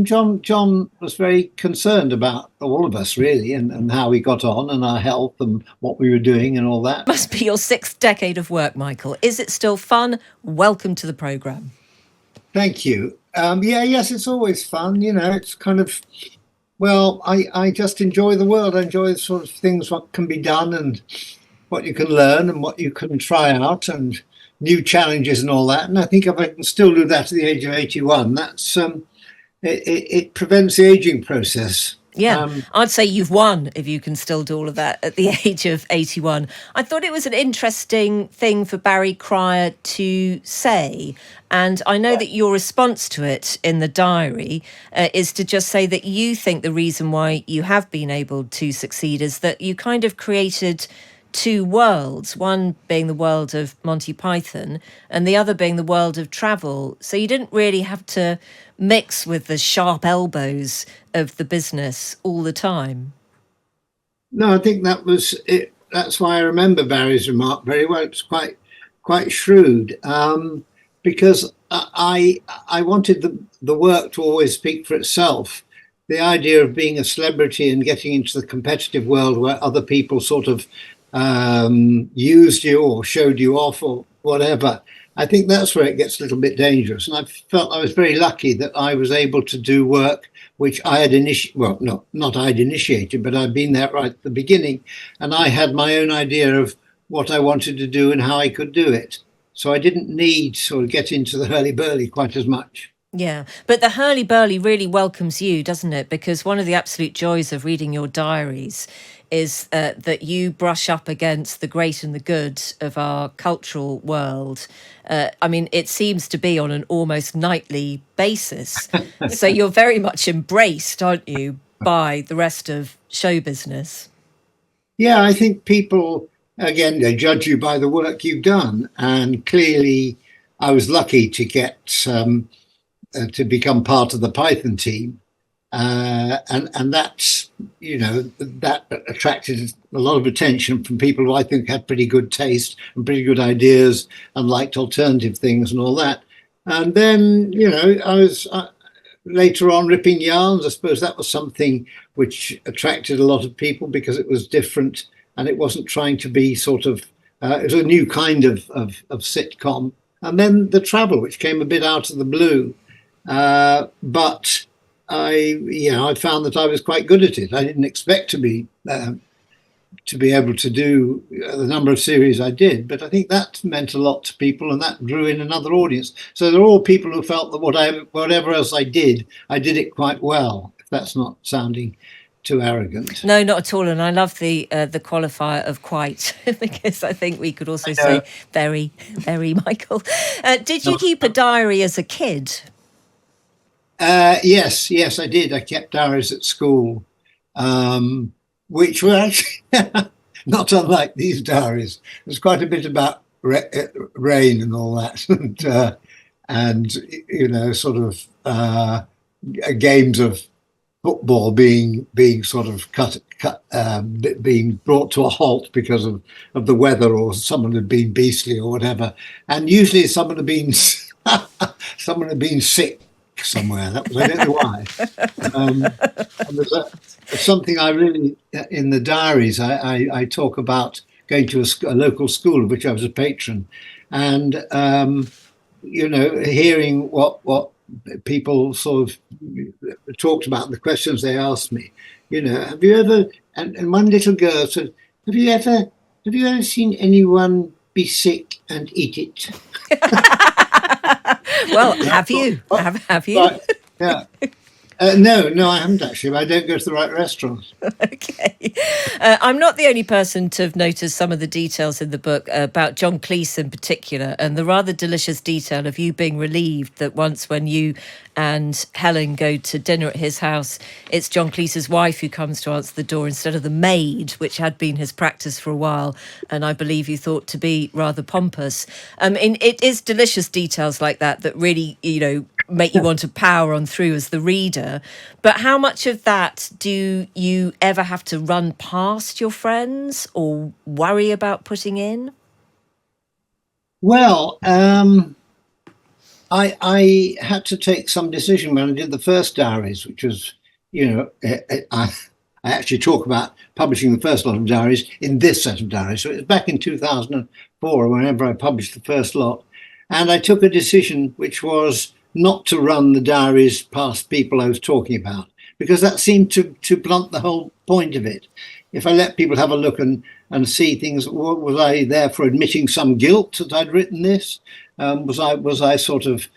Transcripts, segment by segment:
John was very concerned about all of us really, and how we got on and our health and what we were doing and all that. Must be your sixth decade of work, Michael. Is it still fun? Welcome to the programme. Thank you. Yes, it's always fun. It's kind of, well, I just enjoy the world. I enjoy the sort of things what can be done and what you can learn and what you can try out and new challenges and all that. And I think if I can still do that at the age of 81, that's it prevents the aging process. Yeah, I'd say you've won if you can still do all of that at the age of 81. I thought it was an interesting thing for Barry Cryer to say. And I know that your response to it in the diary is to just say that you think the reason why you have been able to succeed is that you kind of created two worlds, one being the world of Monty Python and the other being the world of travel. So you didn't really have to mix with the sharp elbows of the business all the time. No, I think that was it. That's why I remember Barry's remark very well. It's quite shrewd, because I wanted the work to always speak for itself. The idea of being a celebrity and getting into the competitive world where other people sort of used you or showed you off or whatever, I think that's where it gets a little bit dangerous. And I felt I was very lucky that I was able to do work which I had not I'd initiated, but I'd been there right at the beginning, and I had my own idea of what I wanted to do and how I could do it. So I didn't need to sort of get into the hurly-burly quite as much. Yeah, but the hurly-burly really welcomes you, doesn't it? Because one of the absolute joys of reading your diaries is that you brush up against the great and the good of our cultural world. I mean, it seems to be on an almost nightly basis. So you're very much embraced, aren't you, by the rest of show business? Yeah, I think people, again, they judge you by the work you've done. And clearly, I was lucky to get to become part of the Python team. And that's, that attracted a lot of attention from people who I think had pretty good taste and pretty good ideas and liked alternative things and all that. And then, I was later on ripping yarns. I suppose that was something which attracted a lot of people because it was different and it wasn't trying to be sort of, it was a new kind of sitcom. And then the travel, which came a bit out of the blue. But I found that I was quite good at it. I didn't expect to be able to do the number of series I did, but I think that meant a lot to people, and that drew in another audience. So they're all people who felt that whatever else I did it quite well. If that's not sounding too arrogant. No, not at all. And I love the qualifier of quite, because I think we could also say very, very, Michael. Did you keep a diary as a kid? Yes, I did. I kept diaries at school, which were actually not unlike these diaries. There's quite a bit about rain and all that, and sort of games of football being sort of being brought to a halt because of the weather, or someone had been beastly or whatever, and usually someone had been sick somewhere. That was, I don't know why. And there's something I really, in the diaries, I talk about going to a local school of which I was a patron, and hearing what people sort of talked about, the questions they asked me. Have you ever? And one little girl said, "Have you ever seen anyone be sick and eat it?" Well, have you? Have you? Right. Yeah. No, I haven't actually. But I don't go to the right restaurants. Okay. I'm not the only person to have noticed some of the details in the book about John Cleese in particular, and the rather delicious detail of you being relieved that once when you and Helen go to dinner at his house, it's John Cleese's wife who comes to answer the door instead of the maid, which had been his practice for a while, and I believe you thought to be rather pompous. It is delicious details like that really, make you want to power on through as the reader. But how much of that do you ever have to run past your friends or worry about putting in? Well, I had to take some decision when I did the first Diaries, which was, you know, I actually talk about publishing the first lot of diaries in this set of diaries. So it was back in 2004, whenever I published the first lot. And I took a decision, which was not to run the diaries past people I was talking about, because that seemed to blunt the whole point of it. If I let people have a look and see things, was I therefore admitting some guilt that I'd written this? Was I sort of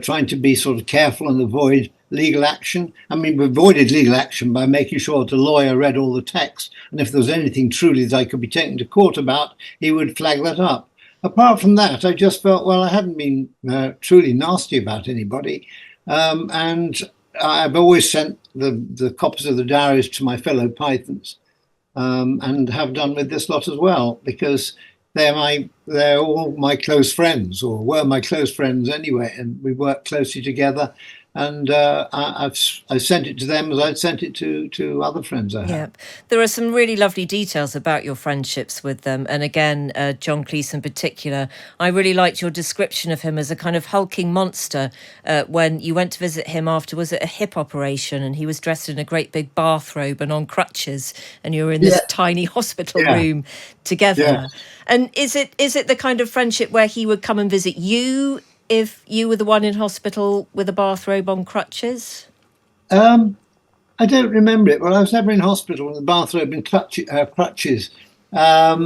trying to be sort of careful and avoid legal action? I mean, we avoided legal action by making sure that the lawyer read all the text, and if there was anything truly that I could be taken to court about, he would flag that up. Apart from that, I just felt, well, I hadn't been truly nasty about anybody, and I've always sent the copies of the diaries to my fellow Pythons, and have done with this lot as well, because they're all my close friends, or were my close friends anyway, and we work closely together. And I've sent it to them as I'd sent it to other friends I have. Yeah, there are some really lovely details about your friendships with them, and again, John Cleese in particular. I really liked your description of him as a kind of hulking monster when you went to visit him after, was it a hip operation, and he was dressed in a great big bathrobe and on crutches, and you were in this tiny hospital room together. Yeah. And is it the kind of friendship where he would come and visit you if you were the one in hospital with a bathrobe on crutches? I don't remember it. Well, I was never in hospital with a bathrobe and crutches. I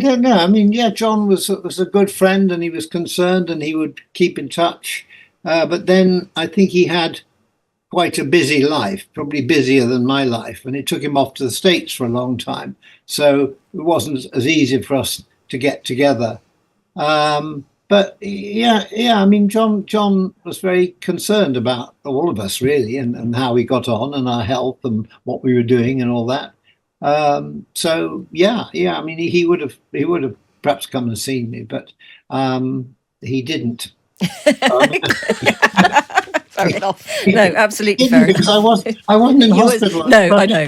don't know. I mean, yeah, John was a good friend, and he was concerned, and he would keep in touch. But then I think he had quite a busy life, probably busier than my life, and it took him off to the States for a long time. So it wasn't as easy for us to get together. But yeah. I mean, John was very concerned about all of us, really, and how we got on, and our health, and what we were doing, and all that. So yeah. I mean, he would have perhaps come and seen me, but he didn't. Fair enough. No, absolutely fair Because enough. I wasn't in hospital. No, I know.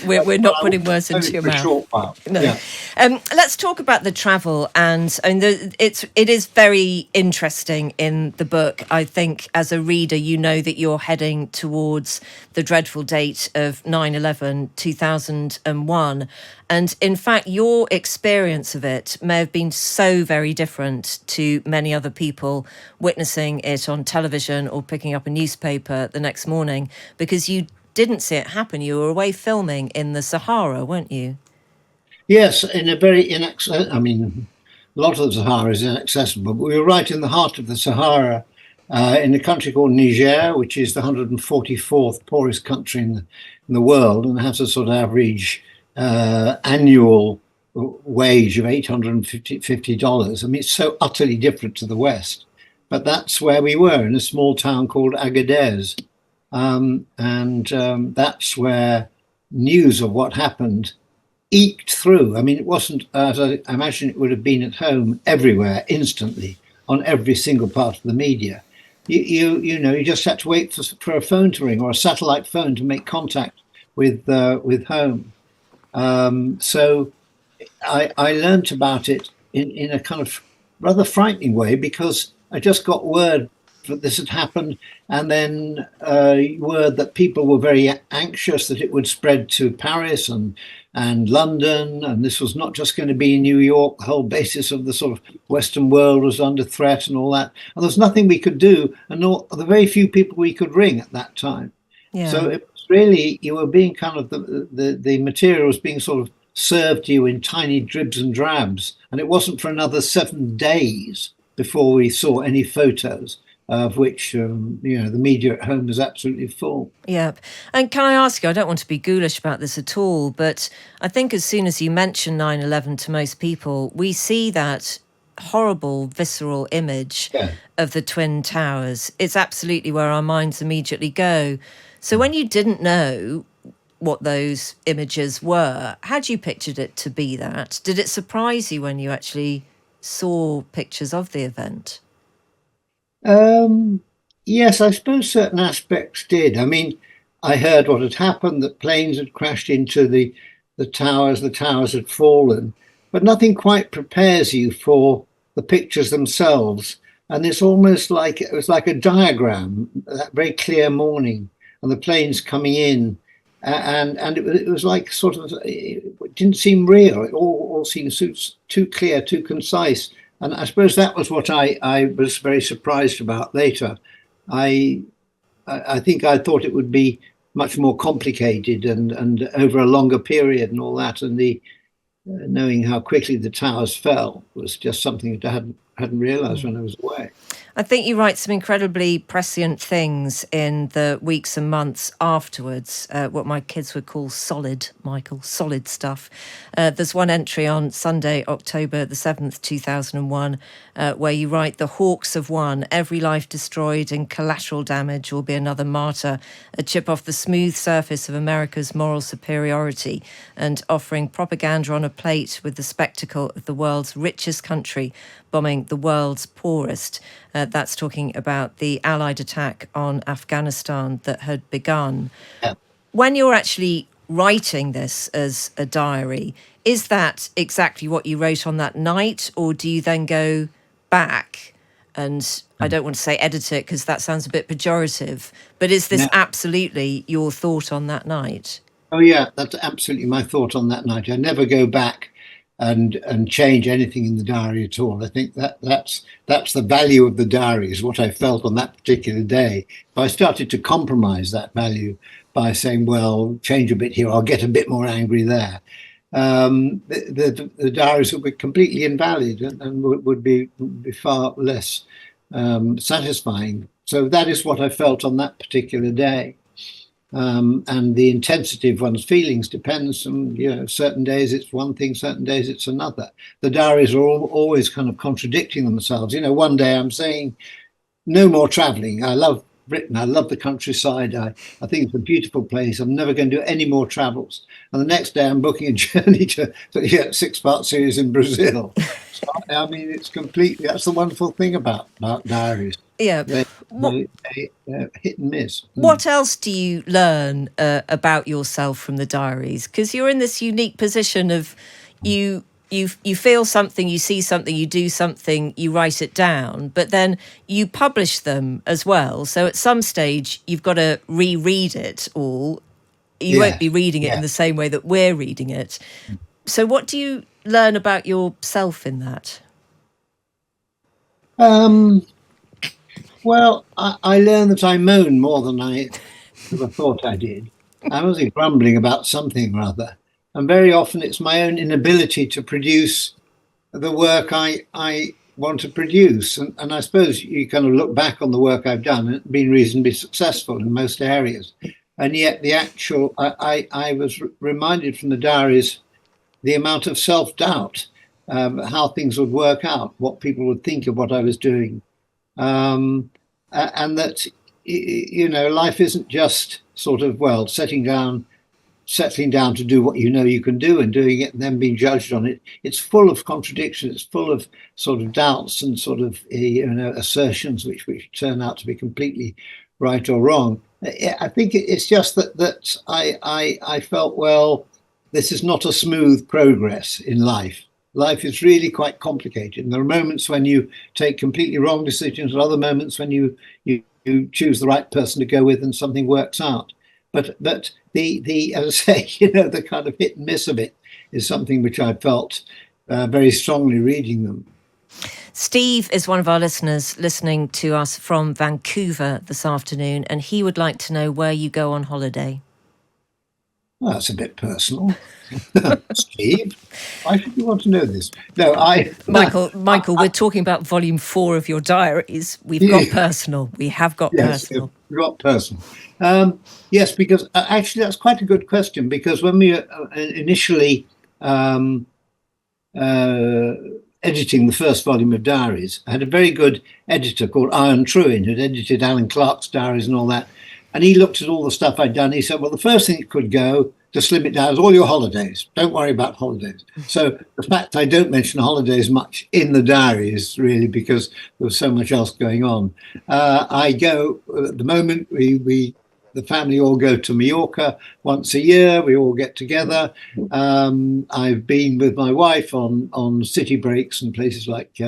We're not putting words into your mouth. Short while. No. Yeah. Let's talk about the travel, and it is very interesting in the book. I think as a reader, you know that you're heading towards the dreadful date of 9/11, 2001. And in fact, your experience of it may have been so very different to many other people witnessing it on television or picking up a newspaper the next morning, because you didn't see it happen. You were away filming in the Sahara, weren't you? Yes, in a very inaccessible. I mean, a lot of the Sahara is inaccessible, but we were right in the heart of the Sahara, in a country called Niger, which is the 144th poorest country in the world, and has a sort of average annual wage of $850. I mean, it's so utterly different to the West. But that's where we were, in a small town called Agadez. And that's where news of what happened eked through. I mean, it wasn't, as I imagine it would have been at home, everywhere, instantly, on every single part of the media. You know, you just had to wait for a phone to ring, or a satellite phone to make contact with home. So I learnt about it in a kind of rather frightening way, because I just got word that this had happened, and then word that people were very anxious that it would spread to Paris and London, and this was not just going to be in New York. The whole basis of the sort of Western world was under threat and all that. And there's nothing we could do, and the very few people we could ring at that time. Yeah. So it was really, you were being kind of, the material was being sort of served to you in tiny dribs and drabs. And it wasn't for another 7 days before we saw any photos, of which, you know, the media at home was absolutely full. Yeah. And can I ask you, I don't want to be ghoulish about this at all, but I think as soon as you mention 9/11 to most people, we see that horrible, visceral image of the Twin Towers. It's absolutely where our minds immediately go. So when you didn't know what those images were, had you pictured it to be that? Did it surprise you when you actually saw pictures of the event? Yes, I suppose certain aspects did. I mean, I heard what had happened, that planes had crashed into the towers had fallen, but nothing quite prepares you for the pictures themselves. and it's almost like it was like a diagram. That very clear morning, and the planes coming in, and it was like sort of it didn't seem real. It all seemed too clear, too concise. And I suppose that was what I was very surprised about later. I I think I thought it would be much more complicated and over a longer period and all that. And the knowing how quickly the towers fell was just something that I hadn't realised when I was away. I think you write some incredibly prescient things in the weeks and months afterwards, what my kids would call solid, Michael, solid stuff. There's one entry on Sunday, October the 7th, 2001, where you write, "The hawks have won. Every life destroyed in collateral damage will be another martyr, a chip off the smooth surface of America's moral superiority, and offering propaganda on a plate with the spectacle of the world's richest country bombing the world's poorest." That's talking about the Allied attack on Afghanistan that had begun. Yeah. When you're actually writing this as a diary, is that exactly what you wrote on that night, or do you then go back and, I don't want to say edit it because that sounds a bit pejorative, but is this absolutely your thought on that night? Oh yeah, that's absolutely my thought on that night. I never go back and change anything in the diary at all. I think that's the value of the diary, is what I felt on that particular day. If I started to compromise that value by saying, well, change a bit here, I'll get a bit more angry there, the diaries would be completely invalid and would be far less satisfying. So that is what I felt on that particular day. And the intensity of one's feelings depends on, certain days it's one thing, certain days it's another. The diaries are always kind of contradicting themselves. One day I'm saying no more traveling. I love Britain. I love the countryside. I think it's a beautiful place. I'm never going to do any more travels. And the next day I'm booking a journey to 6-part series in Brazil. So, I mean, it's completely, that's the wonderful thing about diaries. Yeah. They hit and miss. What else do you learn about yourself from the diaries? Because you're in this unique position of you feel something, you see something, you do something, you write it down, but then you publish them as well. So at some stage, you've got to reread it all. You won't be reading it in the same way that we're reading it. So what do you learn about yourself in that? Well, I learned that I moan more than I ever thought I did. I was grumbling about something or other. And very often it's my own inability to produce the work I want to produce. And I suppose you kind of look back on the work I've done and been reasonably successful in most areas. And yet I was reminded from the diaries the amount of self-doubt, how things would work out, what people would think of what I was doing. And that, life isn't just sort of, settling down to do what you can do and doing it and then being judged on it. It's full of contradictions. It's full of sort of doubts and sort of, assertions which turn out to be completely right or wrong. I think it's just that I felt, well, this is not a smooth progress in life. Life is really quite complicated. And there are moments when you take completely wrong decisions, and other moments when you choose the right person to go with and something works out. But the as I say, the kind of hit and miss of it is something which I felt very strongly reading them. Steve is one of our listeners listening to us from Vancouver this afternoon, and he would like to know where you go on holiday. Well, that's a bit personal. Steve, why should you want to know this? No, Michael, we're talking about volume 4 of your diaries. We've got personal. We have got personal. We've got personal. Yes, because actually that's quite a good question, because when we initially editing the first volume of Diaries, I had a very good editor called Ian Trewin, who'd edited Alan Clark's diaries and all that. And he looked at all the stuff I'd done. He said, well, the first thing that could go to slim it down is all your holidays. Don't worry about holidays. So the fact I don't mention holidays much in the diary is really because there was so much else going on. I go, at the moment, we the family all go to Mallorca once a year. We all get together. I've been with my wife on city breaks in places like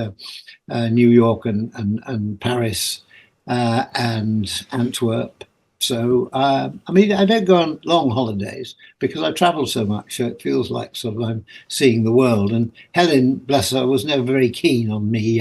New York and Paris and Antwerp. So, I mean, I don't go on long holidays because I travel so much. So it feels like sort of I'm seeing the world. And Helen, bless her, was never very keen on me,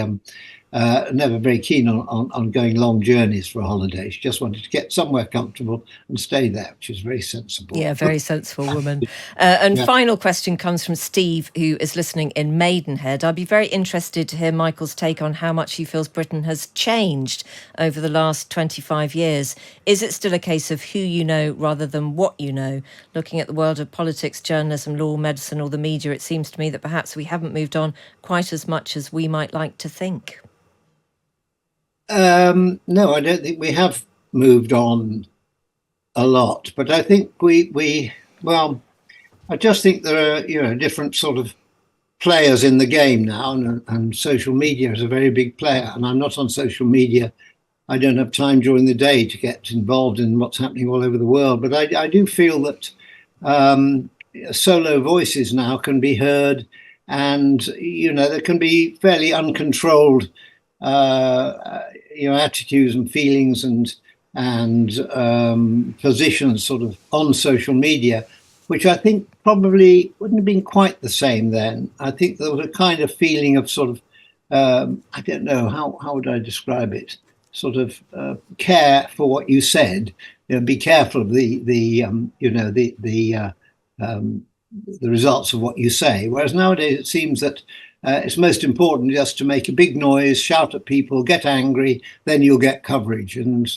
never very keen on going long journeys for a holiday. She just wanted to get somewhere comfortable and stay there, which is very sensible. Yeah, very sensible woman. And Yeah. final question comes from Steve, who is listening in Maidenhead. I'd be very interested to hear Michael's take on how much he feels Britain has changed over the last 25 years. Is it still a case of who you know rather than what you know? Looking at the world of politics, journalism, law, medicine, or the media, it seems to me that perhaps we haven't moved on quite as much as we might like to think. No, I don't think we have moved on a lot, but I think well, I just think there are, different sort of players in the game now, and social media is a very big player. And I'm not on social media. I don't have time during the day to get involved in what's happening all over the world. But I do feel that solo voices now can be heard, and there can be fairly uncontrolled attitudes and feelings and positions sort of on social media, which I think probably wouldn't have been quite the same then. I think there was a kind of feeling of sort of I don't know how would I describe it, sort of care for what you said. Be careful of the results of what you say. Whereas nowadays it seems that it's most important just to make a big noise, shout at people, get angry, then you'll get coverage. And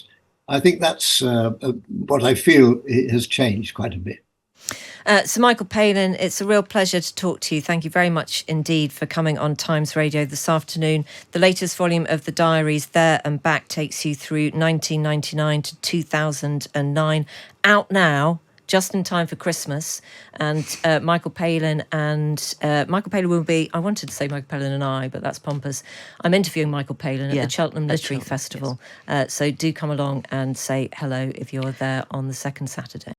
I think that's what I feel has changed quite a bit. So, Michael Palin, it's a real pleasure to talk to you. Thank you very much indeed for coming on Times Radio this afternoon. The latest volume of the Diaries, There and Back, takes you through 1999 to 2009. Out now, just in time for Christmas. And Michael Palin will be, I wanted to say Michael Palin and I, but that's pompous. I'm interviewing Michael Palin at the Cheltenham Literary Festival. Yes. So do come along and say hello if you're there on the second Saturday.